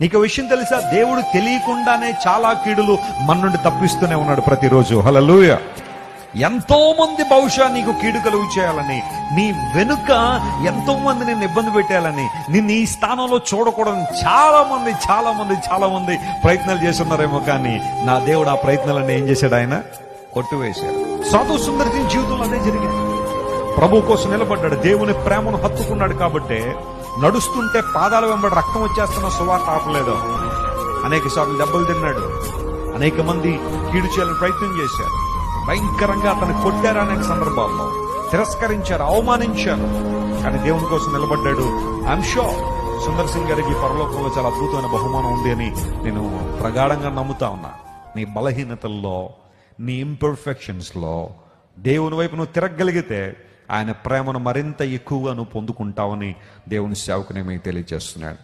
నీకు విషయం తెలుసా, దేవుడు తెలియకుండానే చాలా కీడులు మన నుండి తప్పిస్తూనే ఉన్నాడు ప్రతిరోజు. హల్లెలూయా. ఎంతో మంది బహుశా నీకు కీడు కలుగు చేయాలని, నీ వెనుక ఎంతో మంది నిన్ను ఇబ్బంది పెట్టాలని, నిన్ను ఈ స్థానంలో చూడకూడదని చాలా మంది ప్రయత్నాలు చేస్తున్నారేమో. కానీ నా దేవుడు ఆ ప్రయత్నాలన్నీ ఏం చేశాడు? ఆయన కొట్టువేశాడు. సాధు సుందరి జీవితంలో అదే జరిగింది. ప్రభు కోసం నిలబడ్డాడు, దేవుని ప్రేమను హత్తుకున్నాడు. కాబట్టి నడుస్తుంటే పాదాల వెంబడి రక్తం వచ్చేస్తున్న సువార్త ఆపలేదు. అనేక సార్లు దెబ్బలు తిన్నాడు. అనేక మంది కీడు చేయాలని ప్రయత్నం చేశారు. భయంకరంగా అతను కొట్టారు. అనేక సందర్భాల్లో తిరస్కరించారు, అవమానించారు. కానీ దేవుని కోసం నిలబడ్డాడు. ఐఎమ్ షూర్ సుందర్ సింగ్ గారికి పరలోకంలో చాలా అద్భుతమైన బహుమానం ఉంది అని నేను ప్రగాఢంగా నమ్ముతా ఉన్నా. నీ బలహీనతల్లో, నీ ఇంపర్ఫెక్షన్స్ లో దేవుని వైపు నువ్వు తిరగగలిగితే ఆయన ప్రేమను మరింత ఎక్కువగా నువ్వు పొందుకుంటావని దేవుని సేవకునే మీకు తెలియజేస్తున్నాడు.